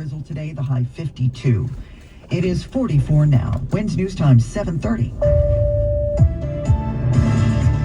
drizzle today, the high 52. It is 44 now. Winds News Time 7:30.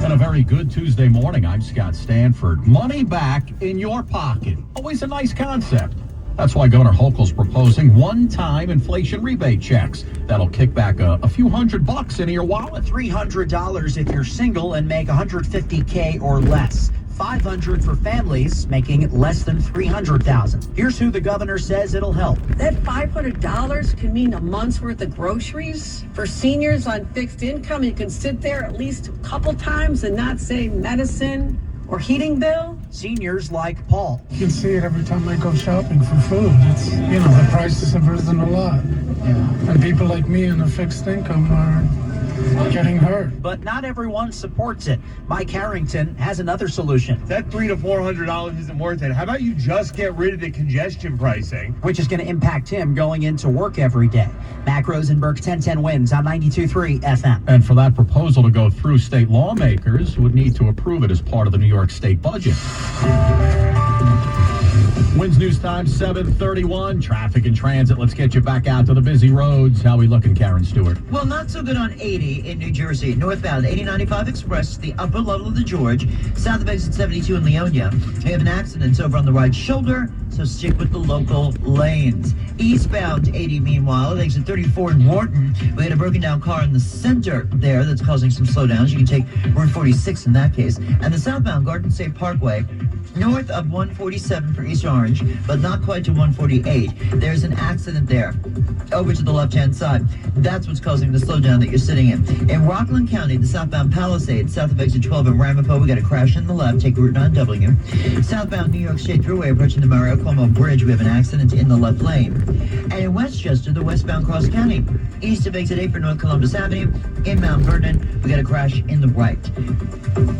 And a very good Tuesday morning. I'm Scott Stanford. Money back in your pocket. Always a nice concept. That's why Governor Hochul's proposing one-time inflation rebate checks. That'll kick back a few $100 into your wallet. $300 if you're single and make $150K or less. $500 for families making less than $300,000. Here's who the governor says it'll help. That $500 can mean a month's worth of groceries. For seniors on fixed income, you can sit there at least a couple times and not say medicine or heating bill. Seniors like Paul. You can see it every time I go shopping for food. It's, the prices have risen a lot. Yeah. And people like me on a fixed income are getting hurt. But not everyone supports it. Mike Harrington has another solution. That $300 to $400 isn't worth it. How about you just get rid of the congestion pricing? Which is going to impact him going into work every day. Mac Rosenberg, 1010 wins on 92.3 FM. And for that proposal to go through, state lawmakers would need to approve it as part of the New York State budget. Winds News Time 7:31. Traffic and transit. Let's get you back out to the busy roads. How we looking, Karen Stewart? Well, not so good on 80 in New Jersey. Northbound 8095 Express, the upper level of the George. South of exit 72 in Leonia. We have an accident over on the right shoulder, so stick with the local lanes. Eastbound 80, meanwhile, at exit 34 in Wharton, we had a broken down car in the center there that's causing some slowdowns. You can take Route 46 in that case. And the southbound Garden State Parkway, north of 147 for East Orange, but not quite to 148. There's an accident there over to the left-hand side. That's what's causing the slowdown that you're sitting in. In Rockland County, the southbound Palisades, south of exit 12 in Ramapo, we got a crash in the left. Take Route 9W. Southbound New York State Thruway approaching the Mario Cuomo Bridge, we have an accident in the left lane. And in Westchester, the westbound Cross County, east of exit 8 for North Columbus Avenue, in Mount Vernon, we got a crash in the right.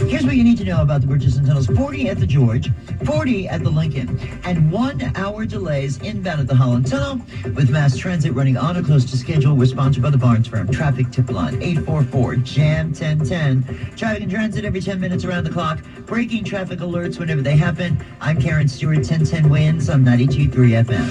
Here's what you need to know about the bridges and tunnels. 40 at the George, 40 at the Lincoln, and 1 hour delays inbound at the Holland Tunnel with mass transit running on or close to schedule. We're sponsored by the Barnes Firm. Traffic tip line 844-JAM-1010. Traffic and transit every 10 minutes around the clock. Breaking traffic alerts whenever they happen. I'm Karen Stewart, 1010 wins on 92.3 FM.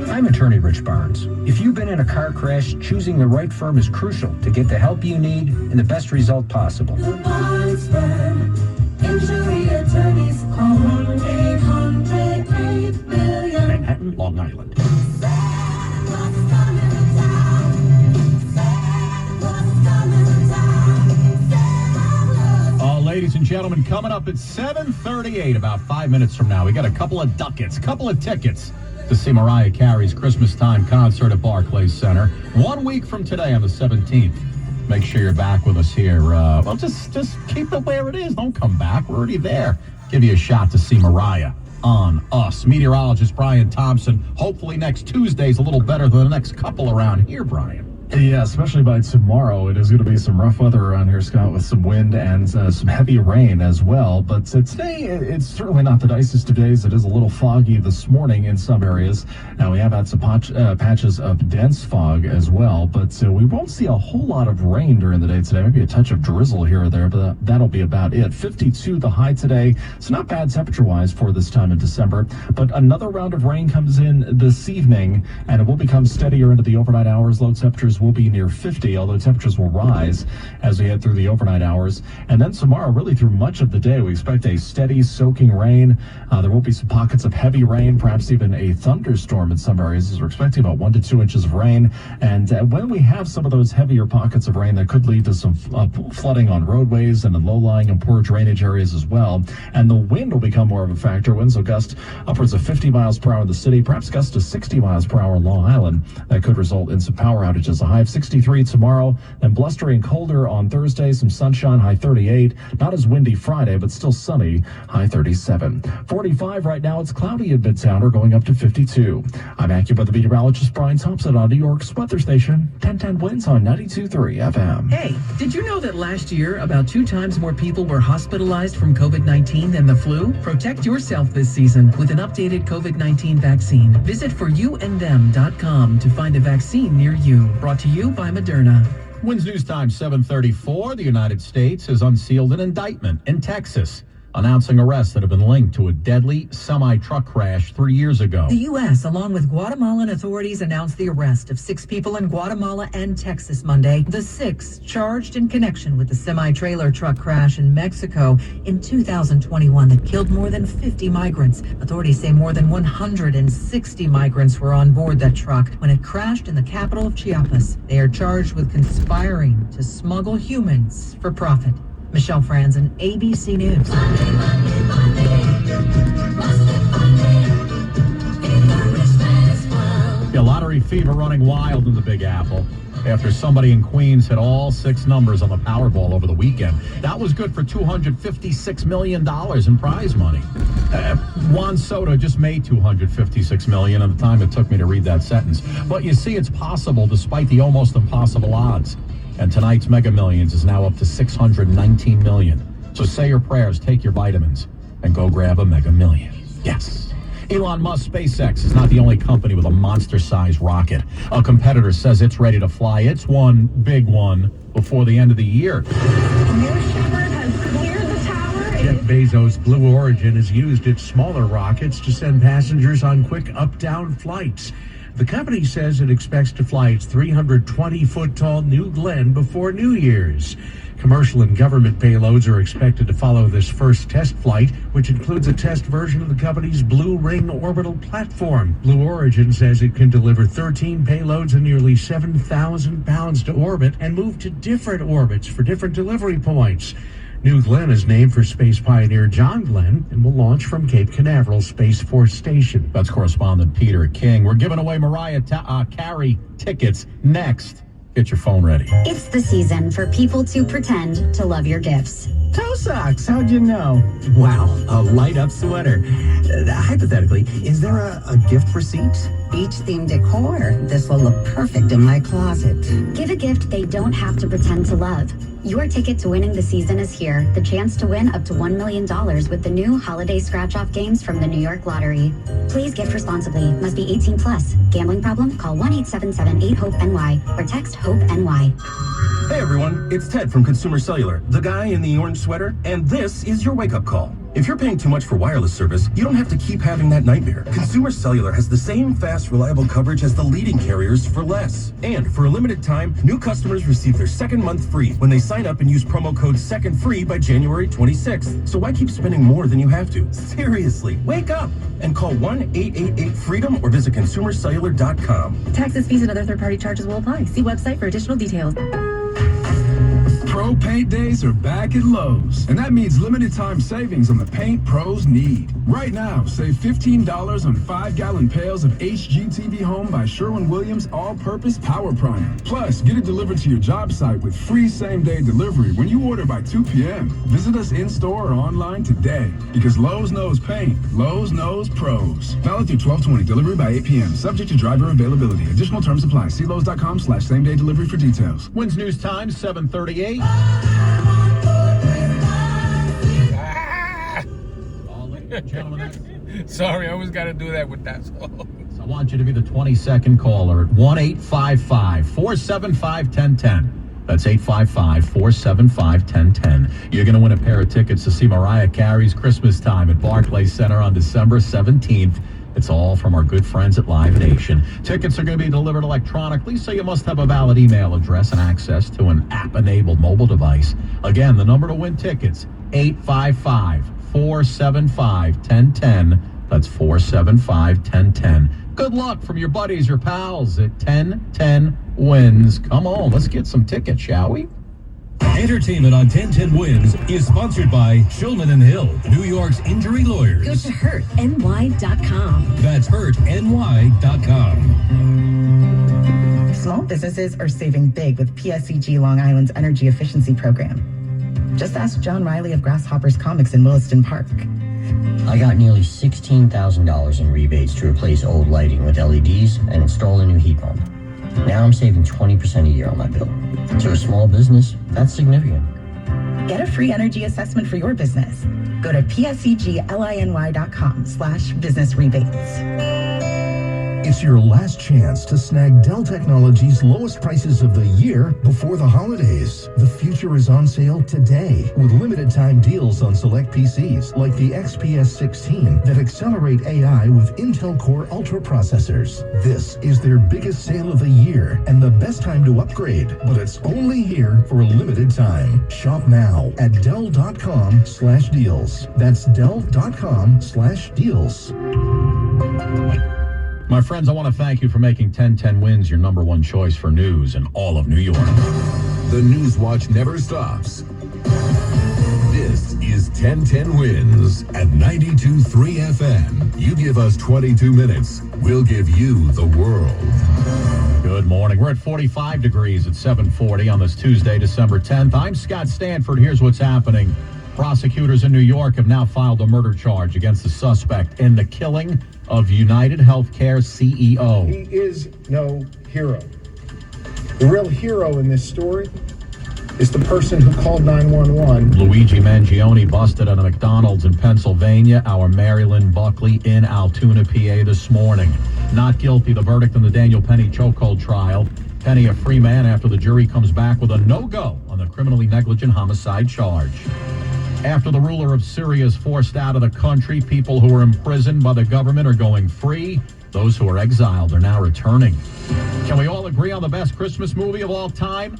I'm attorney Rich Barnes. If you've been in a car crash, choosing the right firm is crucial to get the help you need and the best result possible. The Barnes Firm. Injury attorneys. Call 1-800-8-million. Manhattan, Long Island. Ladies and gentlemen, coming up at 7:38, about 5 minutes from now, we got a couple of ducats, couple of tickets to see Mariah Carey's Christmas time concert at Barclays Center. 1 week from today on the 17th. Make sure you're back with us here. Well, just keep it where it is. Don't come back. We're already there. Give you a shot to see Mariah on us. Meteorologist Brian Thompson. Hopefully next Tuesday's a little better than the next couple around here, Brian. Yeah, especially by tomorrow. It is going to be some rough weather around here, Scott, with some wind and some heavy rain as well. But today, it's certainly not the nicest of days. It is a little foggy this morning in some areas. Now, we have had some patches of dense fog as well, but we won't see a whole lot of rain during the day today. Maybe a touch of drizzle here or there, but that'll be about it. 52 the high today. It's not bad temperature-wise for this time in December, but another round of rain comes in this evening, and it will become steadier into the overnight hours. Low temperatures will be near 50, although temperatures will rise as we head through the overnight hours. And then tomorrow, really through much of the day, we expect a steady soaking rain. There will be some pockets of heavy rain, perhaps even a thunderstorm in some areas, as we're expecting about 1 to 2 inches of rain. And when we have some of those heavier pockets of rain, that could lead to some flooding on roadways and in low-lying and poor drainage areas as well. And the wind will become more of a factor. Winds will gust upwards of 50 miles per hour in the city, perhaps gusts to 60 miles per hour in Long Island. That could result in some power outages. A high of 63 tomorrow, then blustery and colder on Thursday, some sunshine, high 38. Not as windy Friday, but still sunny, high 37. 45 right now, it's cloudy in Midtown, or going up to 52. I'm AccuWeather meteorologist Brian Thompson on New York's weather station, 1010 winds on 92.3 FM. Hey, did you know that last year, about 2 times more people were hospitalized from COVID-19 than the flu? Protect yourself this season with an updated COVID-19 vaccine. Visit foryouandthem.com to find a vaccine near you. Brought to you by Moderna. Winds News Time 7:34. The United States has unsealed an indictment in Texas announcing arrests that have been linked to a deadly semi-truck crash 3 years ago. The U.S., along with Guatemalan authorities, announced the arrest of 6 people in Guatemala and Texas Monday. The 6 charged in connection with the semi-trailer truck crash in Mexico in 2021 that killed more than 50 migrants. Authorities say more than 160 migrants were on board that truck when it crashed in the capital of Chiapas. They are charged with conspiring to smuggle humans for profit. Michelle Franzen, ABC News. The lottery fever running wild in the Big Apple after somebody in Queens hit all 6 numbers on the Powerball over the weekend. That was good for $256 million in prize money. Juan Soto just made $256 million at the time it took me to read that sentence. But you see, it's possible despite the almost impossible odds. And tonight's Mega Millions is now up to $619 million. So say your prayers, take your vitamins, and go grab a Mega Million. Yes. Elon Musk SpaceX is not the only company with a monster-sized rocket. A competitor says it's ready to fly its one big one before the end of the year. Jeff Bezos' Blue Origin has used its smaller rockets to send passengers on quick up-down flights. The company says it expects to fly its 320-foot-tall New Glenn before New Year's. Commercial and government payloads are expected to follow this first test flight, which includes a test version of the company's Blue Ring orbital platform. Blue Origin says it can deliver 13 payloads and nearly 7,000 pounds to orbit and move to different orbits for different delivery points. New Glenn is named for space pioneer John Glenn and will launch from Cape Canaveral Space Force Station. That's correspondent Peter King. We're giving away Mariah Carey tickets next. Get your phone ready. It's the season for people to pretend to love your gifts. Toe socks, how'd you know? Wow, a light-up sweater. Hypothetically, is there a gift receipt? Beach themed decor. This will look perfect in my closet. Give a gift they don't have to pretend to love. Your ticket to winning the season is here. The chance to win up to $1 million with the new holiday scratch-off games from the New York Lottery. Please gift responsibly. Must be 18 plus. Gambling problem? Call 1-877-8-HOPE-NY or text HOPE-NY. Hey everyone, it's Ted from Consumer Cellular, the guy in the orange sweater, and this is your wake-up call. If you're paying too much for wireless service, you don't have to keep having that nightmare. Consumer Cellular has the same fast, reliable coverage as the leading carriers for less. And for a limited time, new customers receive their second month free when they sign up and use promo code SECONDFREE by January 26th. So why keep spending more than you have to? Seriously, wake up and call 1-888-FREEDOM or visit consumercellular.com. Taxes, fees, and other third-party charges will apply. See website for additional details. Pro paint days are back at Lowe's, and that means limited time savings on the paint pros need. Right now, save $15 on 5-gallon pails of HGTV Home by Sherwin-Williams All-Purpose Power Primer. Plus, get it delivered to your job site with free same-day delivery when you order by 2 p.m. Visit us in-store or online today, because Lowe's knows paint. Lowe's knows pros. Valid through 12/20. Delivery by 8 p.m. Subject to driver availability. Additional terms apply. See Lowe's.com/same-day delivery for details. Wins News Time, 7:38. Gentlemen, sorry, I always got to do that with that song. I want you to be the 22nd caller at 1-855-475-1010. That's 855-475-1010. You're going to win a pair of tickets to see Mariah Carey's Christmas Time at Barclays Center on December 17th. It's all from our good friends at Live Nation. Tickets are going to be delivered electronically, so you must have a valid email address and access to an app-enabled mobile device. Again, the number to win tickets, 855-475-1010. That's 475-1010. Good luck from your buddies or pals at 1010 Wins. Come on, let's get some tickets, shall we? Entertainment on 1010 Wins is sponsored by Shulman & Hill, New York's injury lawyers. Go to hurtny.com. That's hurtny.com. Small businesses are saving big with PSEG Long Island's energy efficiency program. Just ask John Riley of Grasshoppers Comics in Williston Park. I got nearly $16,000 in rebates to replace old lighting with LEDs and install a new heat pump. Now I'm saving 20% a year on my bill. To a small business, that's significant. Get a free energy assessment for your business. Go to psegliny.com/business rebates. It's your last chance to snag Dell Technologies' lowest prices of the year before the holidays. The future is on sale today with limited time deals on select PCs like the XPS 16 that accelerate AI with Intel Core Ultra processors. This is their biggest sale of the year and the best time to upgrade, but it's only here for a limited time. Shop now at Dell.com/deals. That's Dell.com/deals. My friends, I want to thank you for making 1010 Wins your number one choice for news in all of New York. The News Watch never stops. This is 1010 Wins at 92.3 FM. You give us 22 minutes, we'll give you the world. Good morning. We're at 45 degrees at 7:40 on this Tuesday, December 10th. I'm Scott Stanford. Here's what's happening. Prosecutors in New York have now filed a murder charge against the suspect in the killing of United Healthcare CEO. He is no hero. The real hero in this story is the person who called 911. Luigi Mangione busted at a McDonald's in Pennsylvania. Our Marilyn Buckley in Altoona, PA this morning. Not guilty. The verdict in the Daniel Penny chokehold trial. Penny a free man after the jury comes back with a no-go on the criminally negligent homicide charge. After the ruler of Syria is forced out of the country, people who are imprisoned by the government are going free. Those who are exiled are now returning. Can we all agree on the best Christmas movie of all time?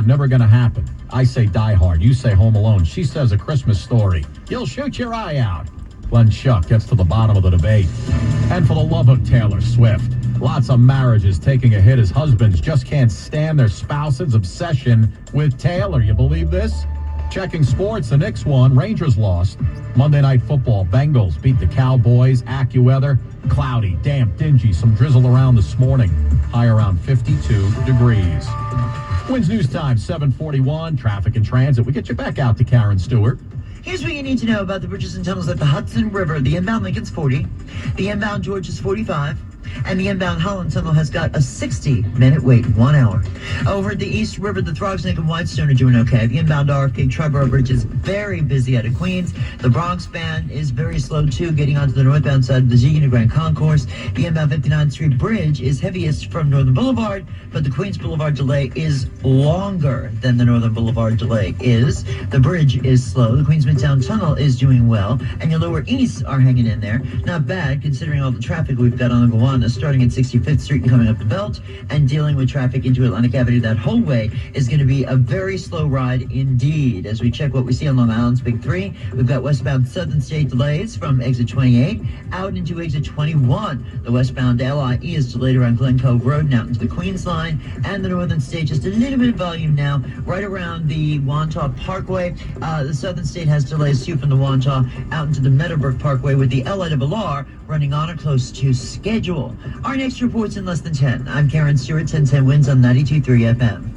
Never gonna happen. I say Die Hard. You say Home Alone. She says A Christmas Story. You'll shoot your eye out. Glenn Schuck gets to the bottom of the debate. And for the love of Taylor Swift, lots of marriages taking a hit as husbands just can't stand their spouse's obsession with Taylor. You believe this? Checking sports, the Knicks won, Rangers lost. Monday Night Football, Bengals beat the Cowboys. AccuWeather, cloudy, damp, dingy, some drizzle around this morning. High around 52 degrees. Wins News Time, 7:41, traffic and transit. We get you back out to Karen Stewart. Here's what you need to know about the bridges and tunnels at the Hudson River. The inbound Lincoln's 40, the inbound George is 45, and the inbound Holland Tunnel has got a 60-minute wait, 1 hour. Over at the East River, the Throgsneck and Whitestone are doing okay. The inbound RFK Triborough Bridge is very busy out of Queens. The Bronx span is very slow, too, getting onto the northbound side of the Zeegan and Grand Concourse. The inbound 59th Street Bridge is heaviest from Northern Boulevard, but the Queens Boulevard delay is longer than the Northern Boulevard delay is. The bridge is slow. The Queens Midtown Tunnel is doing well, and your lower east are hanging in there. Not bad, considering all the traffic we've got on the Gowanus, starting at 65th Street and coming up the Belt, and dealing with traffic into Atlantic Avenue. That whole way is going to be a very slow ride indeed. As we check what we see on Long Island's Big 3, we've got westbound Southern State delays from exit 28 out into exit 21. The westbound LIE is delayed around Glen Cove Road and out into the Queens line, and the Northern State just a little bit of volume now right around the Wantagh Parkway. The Southern State has delays too from the Wantagh out into the Meadowbrook Parkway, with the LIRR running on or close to schedule. Our next report's in less than 10. I'm Karen Stewart, 1010 Wins on 92.3 FM.